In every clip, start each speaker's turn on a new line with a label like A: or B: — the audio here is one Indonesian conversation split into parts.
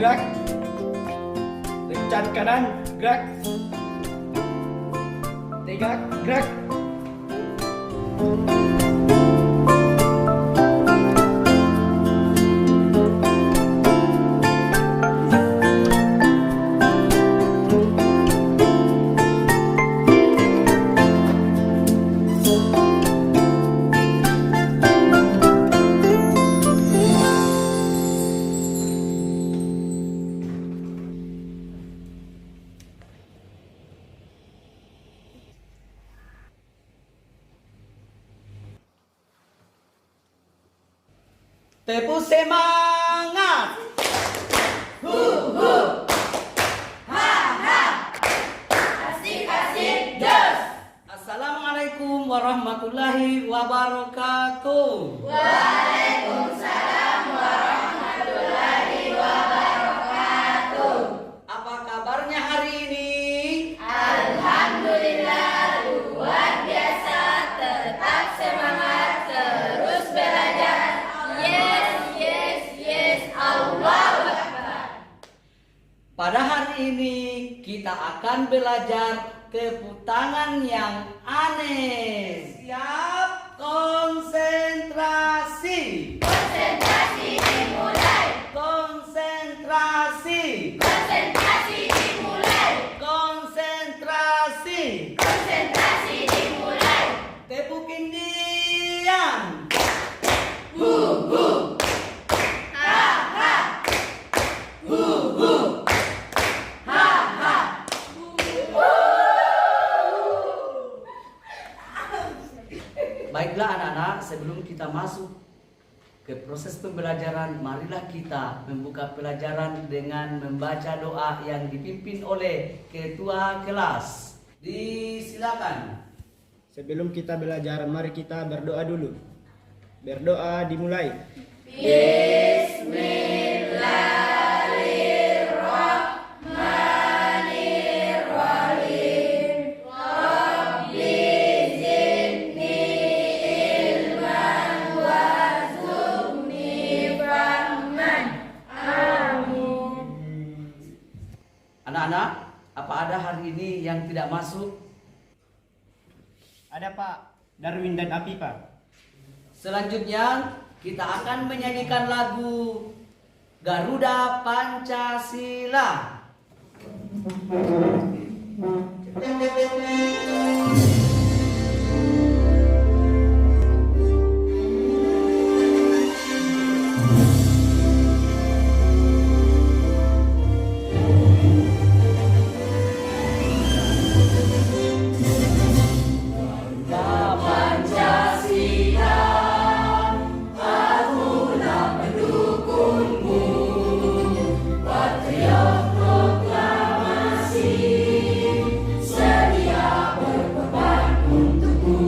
A: gerak. Lencang kanan, gerak. Tegak, gerak. Tepuk semangat.
B: Asik-asik, jos.
A: Assalamualaikum warahmatullahi wabarakatuh.
B: Waalaikumsalam warahmatullahi wabarakatuh.
A: Apa kabarnya hari ini?
B: Alhamdulillah luar biasa, tetap semangat, terus belajar. Yes, yes, yes, Allahu Akbar.
A: Pada hari ini kita akan belajar tepuk tangan yang aneh. Siap, konsentrasi.
B: Konsentrasi dimulai.
A: Konsentrasi.
B: Konsentrasi dimulai.
A: Konsentrasi.
B: Konsentrasi dimulai.
A: Tepukin diam.
B: Ha ha. Ha ha.
A: Baiklah anak-anak, sebelum kita masuk ke proses pembelajaran, marilah kita membuka pelajaran dengan membaca doa yang dipimpin oleh ketua kelas. Disilakan.
C: Sebelum kita belajar, mari kita berdoa dulu. Berdoa dimulai.
B: Bismillahirrahmanirrahim. Rabbi zidni ilman warzuqni fahman. Amin.
A: Anak-anak, apa ada hari ini yang tidak masuk?
C: Ada Pak, Darwin dan Apipa.
A: Selanjutnya kita akan menyanyikan lagu Garuda Pancasila.
B: Pancasila, akulah pendukungmu. Patriot proklamasi, sedia berkorban untukmu.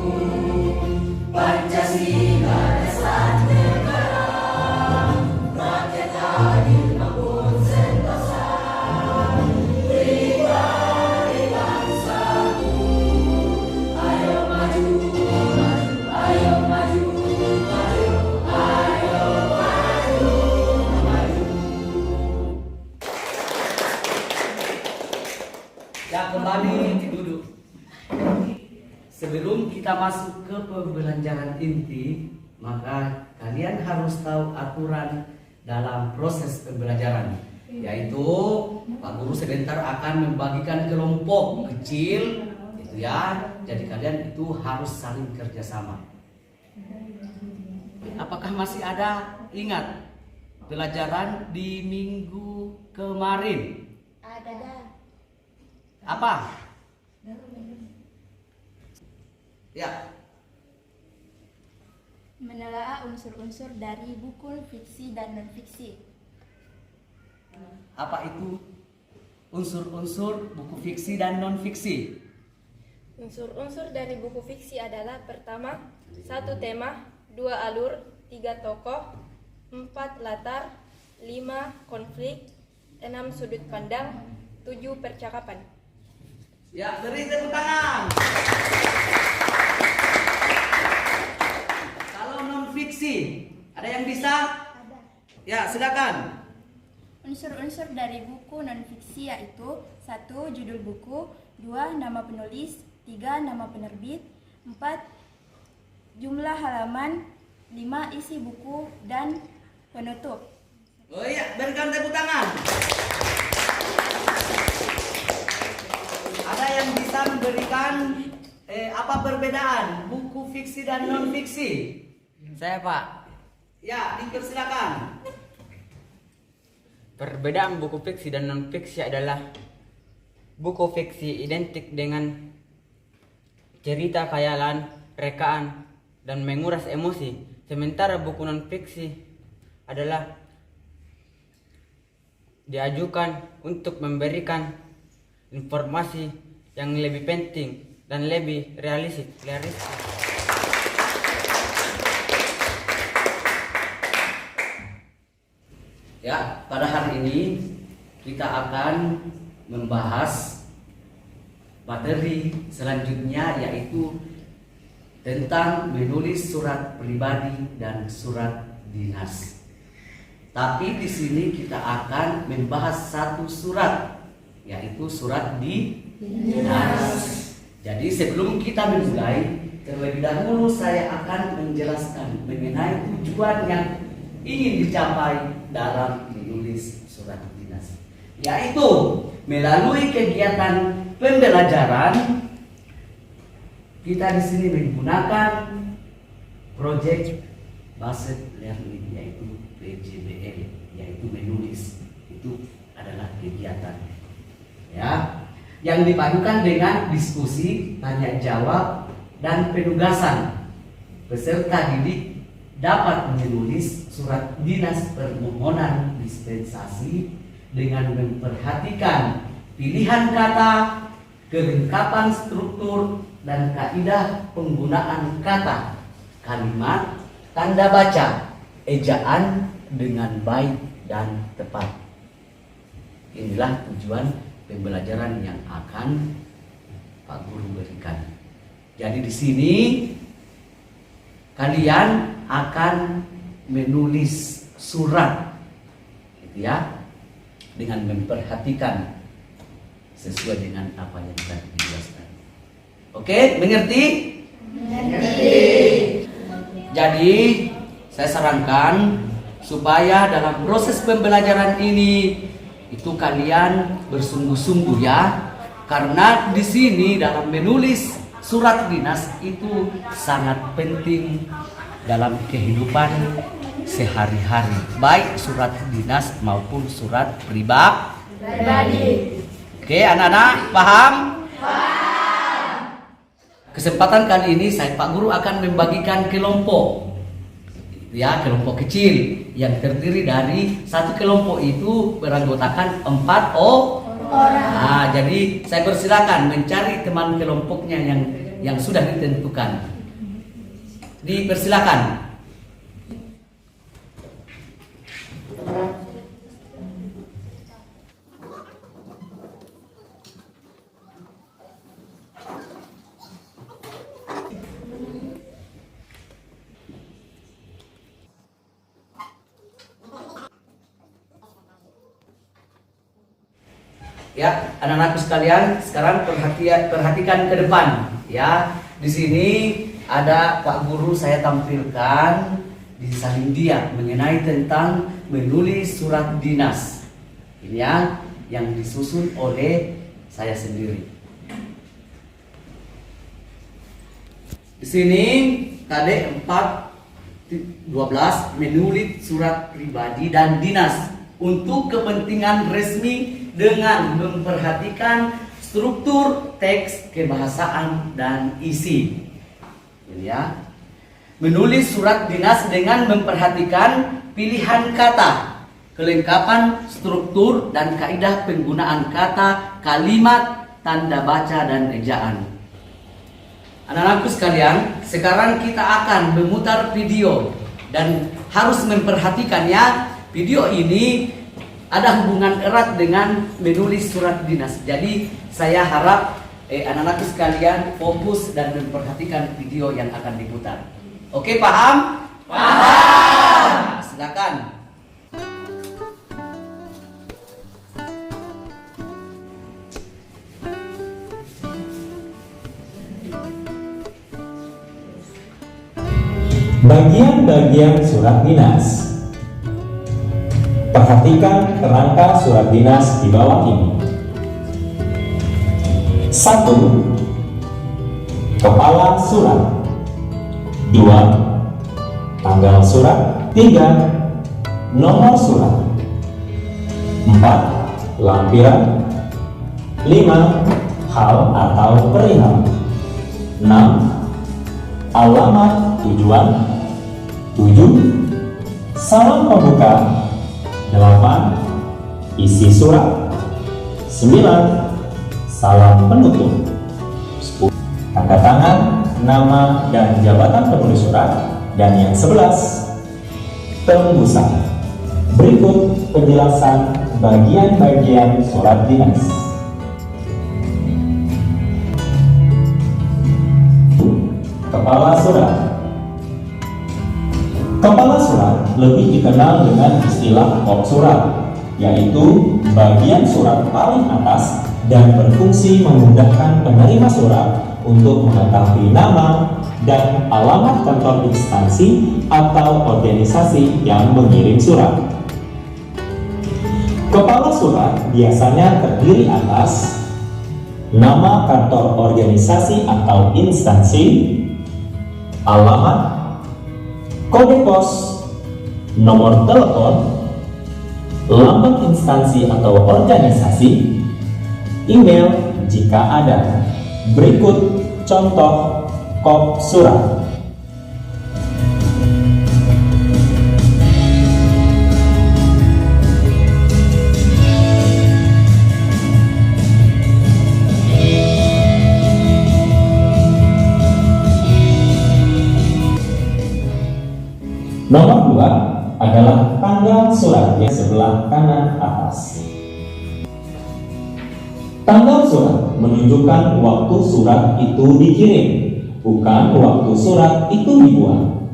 B: Pancasila dasar negara, rakyat adil maupun sentosa. Beribadah bangsaku, ayo maju, ayo maju, maju, ayo maju, maju.
A: Ya, kembali duduk. Sebelum kita masuk ke pembelajaran inti, maka kalian harus tahu aturan dalam proses pembelajaran, yaitu Pak Guru sebentar akan membagikan kelompok kecil, itu ya. Jadi kalian itu harus saling kerjasama. Apakah masih ada ingat pelajaran di minggu kemarin?
B: Ada.
A: Apa? Ya,
D: Menelaah unsur-unsur dari buku fiksi dan non-fiksi.
A: apa itu unsur-unsur buku fiksi dan non-fiksi?
E: Unsur-unsur dari buku fiksi adalah pertama, 1 tema, 2 alur, 3 tokoh, 4 latar, 5 konflik, 6 sudut pandang, 7 percakapan.
A: Ya, beri tepuk tangan. Kalau non-fiksi, ada yang bisa?
D: Ada.
A: Ya, silakan.
D: Unsur-unsur dari buku non-fiksi yaitu 1. Judul buku, 2. Nama penulis, 3. Nama penerbit, 4. Jumlah halaman, 5. Isi buku, dan penutup.
A: Oh iya, berikan tepuk tangan. Ada yang bisa memberikan apa perbedaan buku fiksi dan non-fiksi?
F: Saya Pak.
A: Ya, dipersilakan.
F: Perbedaan buku fiksi dan non-fiksi adalah buku fiksi identik dengan cerita khayalan, rekaan, dan menguras emosi. Sementara buku non-fiksi adalah diajukan untuk memberikan informasi yang lebih penting dan lebih realistis.
A: Ya, pada hari ini kita akan membahas materi selanjutnya, yaitu tentang menulis surat pribadi dan surat dinas. Tapi di sini kita akan membahas satu surat, yaitu surat dinas. Jadi sebelum kita memulai, terlebih dahulu saya akan menjelaskan mengenai tujuan yang ingin dicapai dalam menulis surat dinas, yaitu melalui kegiatan pembelajaran kita di sini menggunakan project based learning, yaitu PJBL, yaitu menulis. Itu adalah kegiatan ya yang dipadukan dengan diskusi, tanya jawab, dan penugasan. Peserta didik dapat menulis surat dinas permohonan dispensasi dengan memperhatikan pilihan kata, kelengkapan struktur, dan kaidah penggunaan kata, kalimat, tanda baca, ejaan dengan baik dan tepat. Inilah tujuan pembelajaran yang akan Pak Guru berikan. Jadi di sini kalian akan menulis surat, gitu ya, dengan memperhatikan sesuai dengan apa yang tadi dijelaskan. Oke, mengerti?
B: Mengerti.
A: Jadi saya sarankan supaya dalam proses pembelajaran ini itu kalian bersungguh-sungguh ya, karena di sini dalam menulis surat dinas itu sangat penting dalam kehidupan sehari-hari, baik surat dinas maupun surat pribadi. Oke, anak-anak paham? Paham. Kesempatan kali ini saya Pak Guru akan membagikan kelompok, ya, kelompok kecil yang terdiri dari satu kelompok itu beranggotakan 4 orang. Nah, jadi saya persilakan mencari teman kelompoknya yang sudah ditentukan. Dipersilakan. Ya, anak-anakku sekalian, sekarang perhatikan ke depan. Ya, di sini ada Pak Guru saya tampilkan di samping dia mengenai tentang menulis surat dinas. Ini ya, yang disusun oleh saya sendiri. Di sini KD 412 menulis surat pribadi dan dinas untuk kepentingan resmi dengan memperhatikan struktur teks, kebahasaan, dan isi. Ini ya. Menulis surat dinas dengan memperhatikan pilihan kata, kelengkapan struktur, dan kaidah penggunaan kata, kalimat, tanda baca, dan ejaan. Anak-anakku sekalian, sekarang kita akan memutar video dan harus memperhatikan ya, video ini ada hubungan erat dengan menulis surat dinas. Jadi saya harap anak-anakku sekalian fokus dan memperhatikan video yang akan diputar. Oke, paham? Paham. Silakan.
G: Bagian-bagian surat dinas. Perhatikan kerangka surat dinas di bawah ini. 1. Kepala surat. 2. Tanggal surat. 3. Nomor surat. 4. Lampiran. 5. Hal atau perihal. 6. Alamat tujuan. 7. Salam pembuka. 8. Isi surat. 9. Salam penutup. 10. Tanda tangan, nama dan jabatan penulis surat. Dan yang 11. Tembusan. Berikut penjelasan bagian-bagian surat dinas. Kepala surat. Kepala surat lebih dikenal dengan istilah kop surat, yaitu bagian surat paling atas dan berfungsi memudahkan penerima surat untuk mengetahui nama dan alamat kantor instansi atau organisasi yang mengirim surat. Kepala surat biasanya terdiri atas nama kantor organisasi atau instansi, alamat, kode pos, nomor telepon, lambang instansi atau organisasi, email jika ada. Berikut contoh kop surat. Nomor 2 adalah tanggal surat yang sebelah kanan atas. Tanggal surat menunjukkan waktu surat itu dikirim, bukan waktu surat itu dibuat.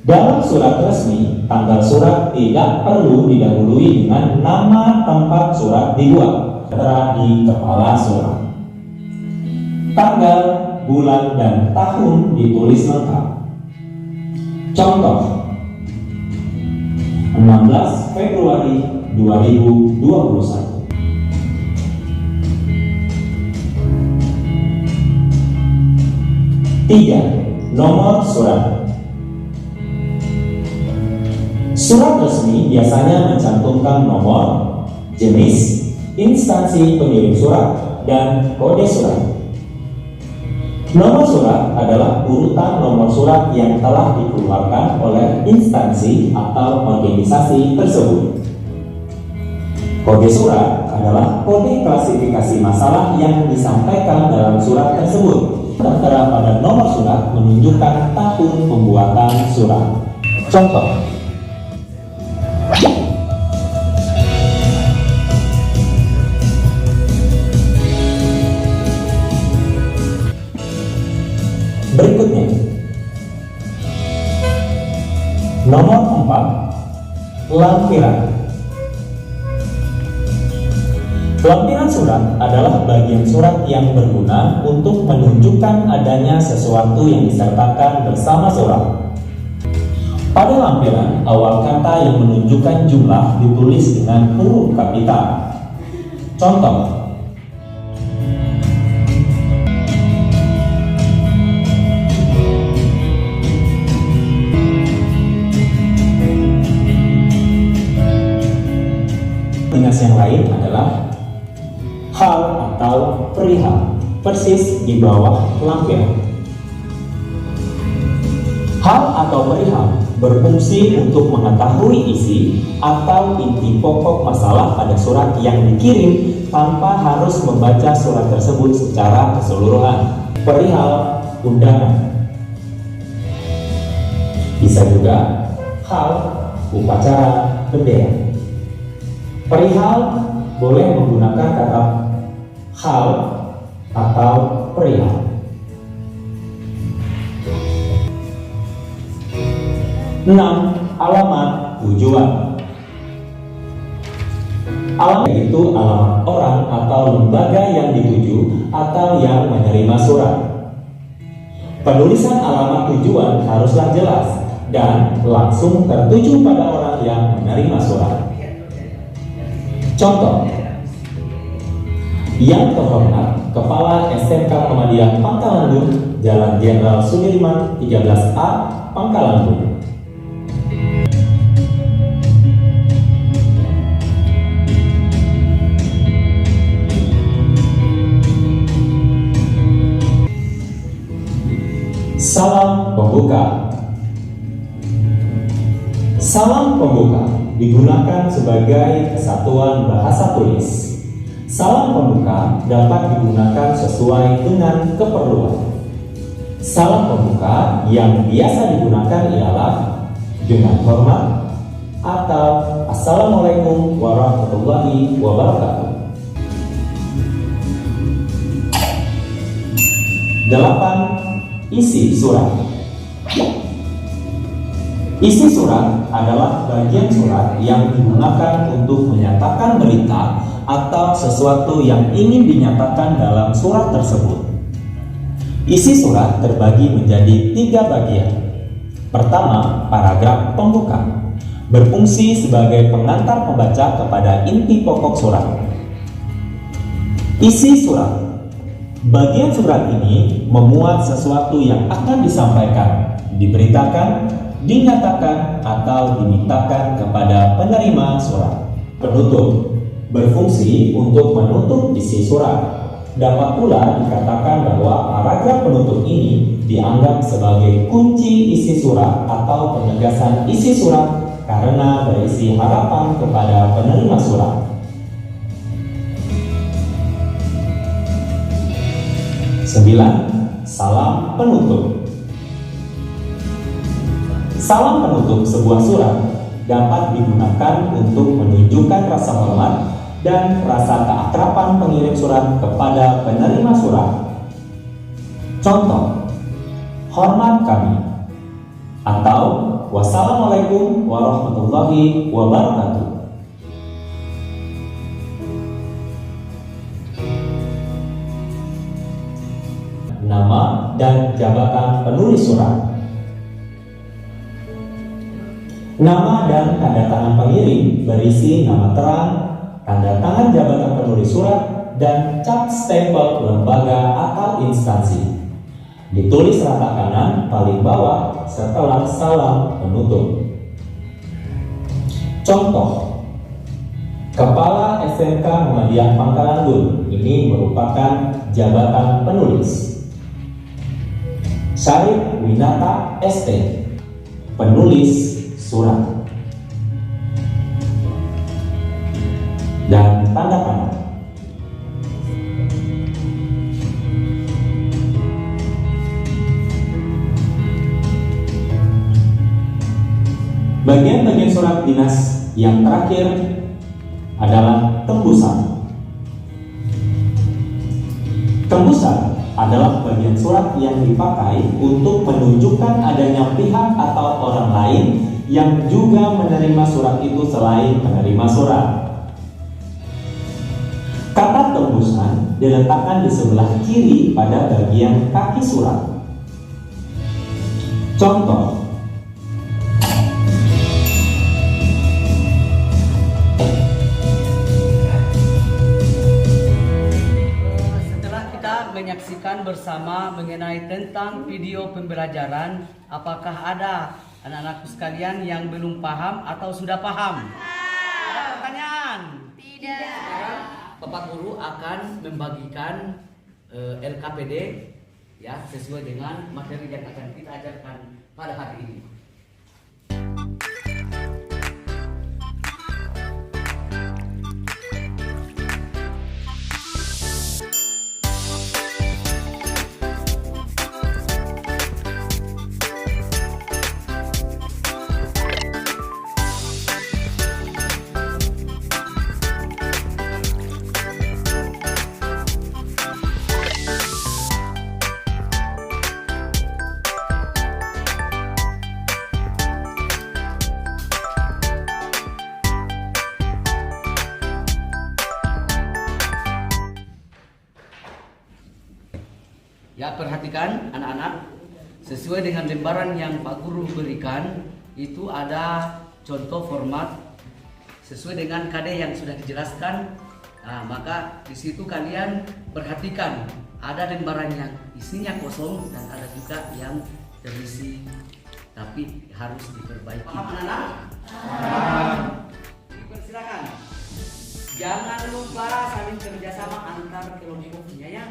G: Dalam surat resmi, tanggal surat tidak perlu didahului dengan nama tempat surat dibuat, tertera di kepala surat. Tanggal, bulan, dan tahun ditulis lengkap. Contoh, 16 Februari 2021. Tiga, nomor surat. Surat resmi biasanya mencantumkan nomor, jenis, instansi pengirim surat, dan kode surat. Nomor surat adalah urutan nomor surat yang telah dikeluarkan oleh instansi atau organisasi tersebut. Kode surat adalah kode klasifikasi masalah yang disampaikan dalam surat tersebut. Tertera pada nomor surat menunjukkan tahun pembuatan surat. Contoh, berikutnya, nomor 4, lampiran. Lampiran surat adalah bagian surat yang berguna untuk menunjukkan adanya sesuatu yang disertakan bersama surat. Pada lampiran, awal kata yang menunjukkan jumlah ditulis dengan huruf kapital. Contoh, dinas yang lain adalah hal atau perihal, persis di bawah lampiran. Hal atau perihal berfungsi untuk mengetahui isi atau inti pokok masalah pada surat yang dikirim tanpa harus membaca surat tersebut secara keseluruhan. Perihal undangan. Bisa juga hal upacara bendera. Perihal boleh menggunakan kata hal atau perihal. 6. Alamat tujuan. Alamat itu alamat orang atau lembaga yang dituju atau yang menerima surat. Penulisan alamat tujuan haruslah jelas dan langsung tertuju pada orang yang menerima surat. Contoh, yang terhormat Kepala SMK Muhammadiyah Pangkalan Bun, Jalan Jenderal Sudirman 13A, Pangkalan Bun. Salam pembuka. Salam pembuka digunakan sebagai kesatuan bahasa tulis. Salam pembuka dapat digunakan sesuai dengan keperluan. Salam pembuka yang biasa digunakan ialah dengan hormat atau Assalamualaikum warahmatullahi wabarakatuh. 8. Isi surat. Isi surat adalah bagian surat yang digunakan untuk menyatakan berita atau sesuatu yang ingin dinyatakan dalam surat tersebut. Isi surat terbagi menjadi 3 bagian. Pertama, paragraf pembuka, berfungsi sebagai pengantar pembaca kepada inti pokok surat. Isi surat. Bagian surat ini memuat sesuatu yang akan disampaikan, diberitakan, dinyatakan, atau dimintakan kepada penerima surat. Penutup berfungsi untuk menutup isi surat. Dapat pula dikatakan bahwa paragraf penutup ini dianggap sebagai kunci isi surat atau penegasan isi surat karena berisi harapan kepada penerima surat. Salam penutup. Salam penutup sebuah surat dapat digunakan untuk menunjukkan rasa hormat dan rasa keakraban pengirim surat kepada penerima surat. Contoh, hormat kami, atau wassalamualaikum warahmatullahi wabarakatuh. Nama dan jabatan penulis surat. Nama dan tanda tangan pengirim berisi nama terang, tanda tangan jabatan penulis surat, dan cap stempel lembaga atau instansi. Ditulis rata kanan paling bawah setelah salam penutup. Contoh, Kepala SMK Muhammadiyah Pangkalan Bun, ini merupakan jabatan penulis. Syarif Winata ST, penulis surat. Dan tanda tangan. Bagian-bagian surat dinas yang terakhir adalah tembusan. Tembusan adalah bagian surat yang dipakai untuk menunjukkan adanya pihak atau orang lain yang juga menerima surat itu selain penerima surat. Kata tembusan diletakkan di sebelah kiri pada bagian kaki surat. Contoh,
A: menyaksikan bersama mengenai tentang video pembelajaran, apakah ada anak-anakku sekalian yang belum paham atau sudah paham? Ada pertanyaan? Tidak. Bapak Guru akan membagikan LKPD ya sesuai dengan materi yang akan kita ajarkan pada hari ini. Ya, perhatikan anak-anak, sesuai dengan lembaran yang Pak Guru berikan. Itu ada contoh format sesuai dengan KD yang sudah dijelaskan. Nah, maka di situ kalian perhatikan ada lembaran yang isinya kosong dan ada juga yang terisi, tapi harus diperbaiki. Paham anak? Silakan. Jangan lupa saling kerjasama antar kelompoknya ya.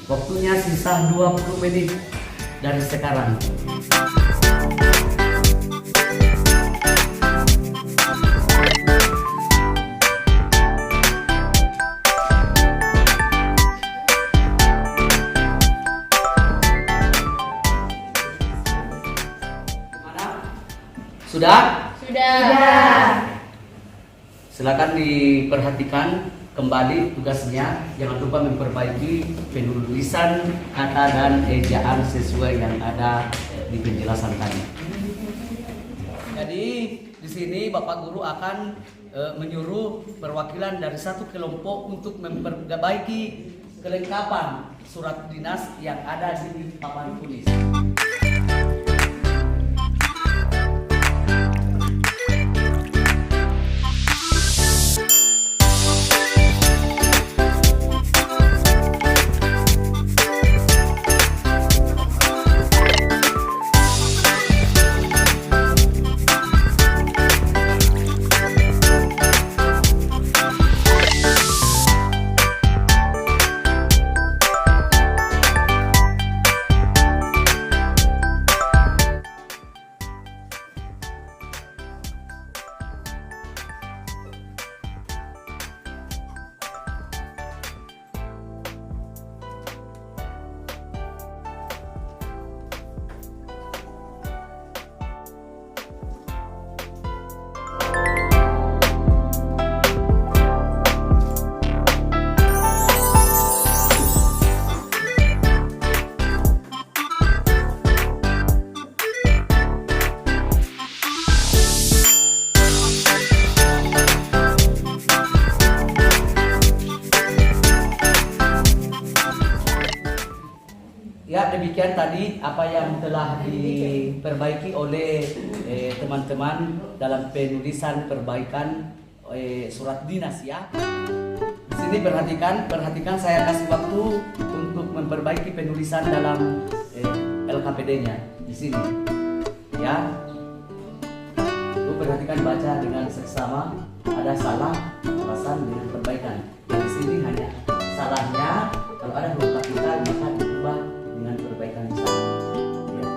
A: Waktunya sisa 20 menit dari sekarang. Sudah?
E: Sudah.
A: Silakan diperhatikan kembali tugasnya. Jangan lupa memperbaiki penulisan kata dan ejaan sesuai yang ada di penjelasan tadi. Jadi di sini Bapak Guru akan menyuruh perwakilan dari satu kelompok untuk memperbaiki kelengkapan surat dinas yang ada di papan tulis. Ya, demikian tadi apa yang telah diperbaiki oleh teman-teman dalam penulisan perbaikan surat dinas ya. Di sini perhatikan saya kasih waktu untuk memperbaiki penulisan dalam LKPD-nya di sini. Ya. Lu perhatikan, baca dengan seksama, ada salah, alasan dengan perbaikan. Di sini hanya salahnya kalau ada huruf kapital maka diubah dengan perbaikan salah. Ya.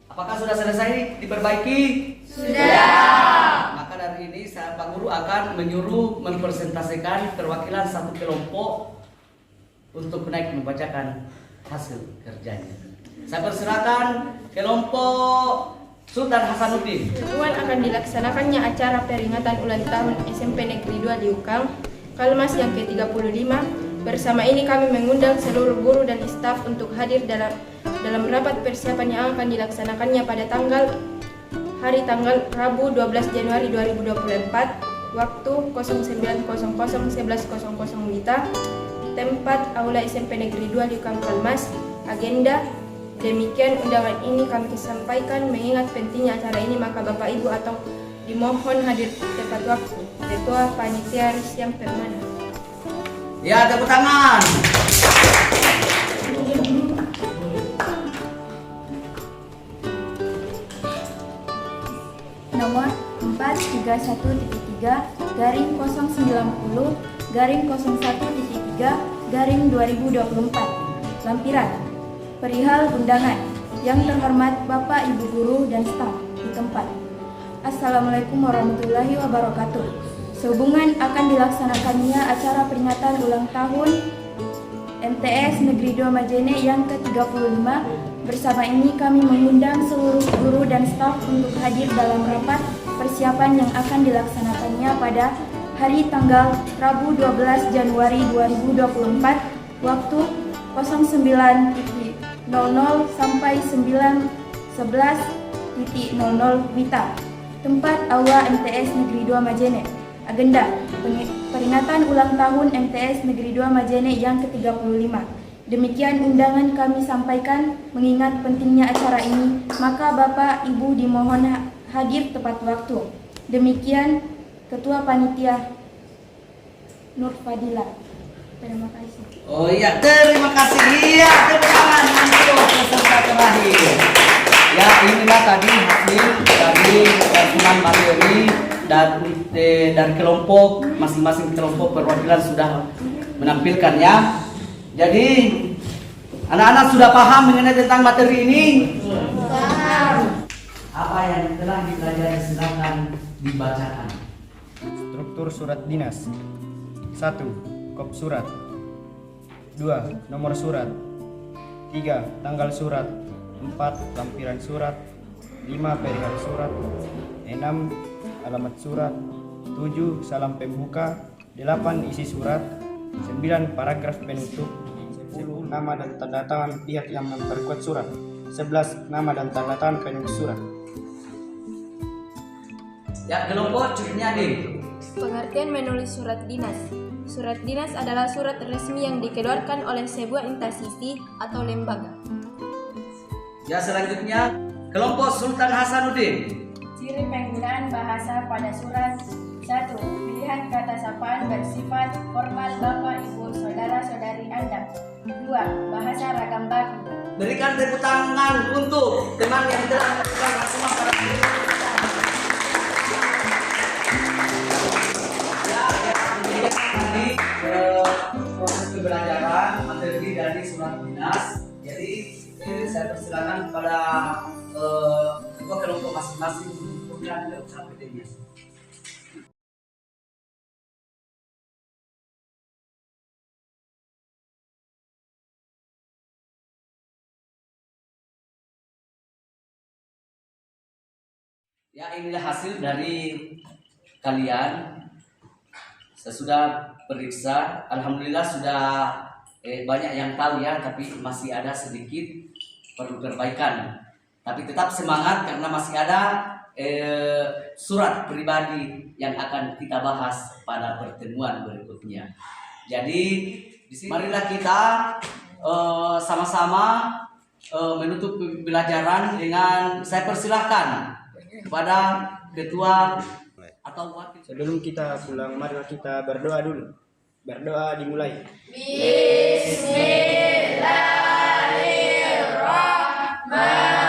A: Apakah sudah selesai diperbaiki? Sudah. Maka dari ini Pak Guru akan menyuruh mempresentasikan perwakilan satu kelompok untuk naik membacakan hasil kerjanya. Saya persilakan kelompok Sultan Hasanuddin.
E: Pertemuan akan dilaksanakannya acara peringatan ulang tahun SMP Negeri 2 di Ukang, Kalmas yang ke-35. Bersama ini kami mengundang seluruh guru dan staf untuk hadir dalam rapat persiapan yang akan dilaksanakannya pada hari tanggal Rabu 12 Januari 2024, waktu 09.00 11.00 WITA, tempat Aula SMP Negeri 2 di Ukang Kalmas. Agenda Demikian undangan ini kami sampaikan mengingat pentingnya acara ini, maka Bapak Ibu atau dimohon hadir tepat waktu. Ketua Panitia Risyam Permana.
A: Ya, tepuk tangan.
D: Nomor 431.3/090/01.3/2024. Lampiran perihal undangan. Yang terhormat Bapak Ibu guru dan staf di tempat. Assalamualaikum warahmatullahi wabarakatuh. Sehubungan akan dilaksanakannya acara peringatan ulang tahun MTS Negeri 2 Majene yang ke-35, bersama ini kami mengundang seluruh guru dan staf untuk hadir dalam rapat persiapan yang akan dilaksanakannya pada hari tanggal Rabu 12 Januari 2024 waktu 09.00 sampai 11.00 WITA. Tempat Aula MTS Negeri 2 Majene. Agenda peringatan ulang tahun MTS Negeri 2 Majene yang ke-35. Demikian undangan kami sampaikan mengingat pentingnya acara ini, maka Bapak Ibu dimohon hadir tepat waktu. Demikian Ketua Panitia Nur Fadila. Terima kasih.
A: Oh iya, terima kasih. Iya, tepuk tangan untuk peserta terakhir. Ya, inilah tadi hasil dari rangkuman materi dari kelompok, masing-masing kelompok perwakilan sudah menampilkan ya. Jadi anak-anak sudah paham mengenai tentang materi ini? Paham. Apa yang telah dipelajari silakan dibacakan.
C: Struktur surat dinas. 1. Kop surat. 2. Nomor surat. 3. Tanggal surat. 4. Lampiran surat. 5. Perihal surat. 6. Alamat surat. 7. Salam pembuka. 8. Isi surat. 9. Paragraf penutup. 10. Nama dan tanda tangan pihak yang memperkuat surat. 11. Nama dan tanda tangan penulis surat.
A: Ya, kelompok cukupnya nih.
E: Pengertian menulis surat dinas. Surat dinas adalah surat resmi yang dikeluarkan oleh sebuah instansi atau lembaga.
A: Ya, selanjutnya kelompok Sultan Hasanuddin.
D: Ciri penggunaan bahasa pada surat. 1. Pilihan kata sapaan bersifat formal Bapak, Ibu, Saudara-saudari Anda. 2. Bahasa ragam baku.
A: Berikan tepuk tangan untuk teman yang telah melakukan rangkuman pada hari ini. Tadi proses pembelajaran materi dari surat dinas. Jadi saya persilakan kepada ketua kelompok masing-masing untuk mengambil materi. Ya, inilah hasil dari kalian. Saya sudah periksa, alhamdulillah sudah banyak yang tahu ya, tapi masih ada sedikit perlu perbaikan. Tapi tetap semangat karena masih ada surat pribadi yang akan kita bahas pada pertemuan berikutnya. Jadi di sini marilah kita sama-sama menutup pembelajaran dengan saya persilahkan kepada ketua atau wakil.
C: Sebelum kita pulang, marilah kita berdoa dulu. Berdoa dimulai.
B: Bismillahirrahmanirrahim.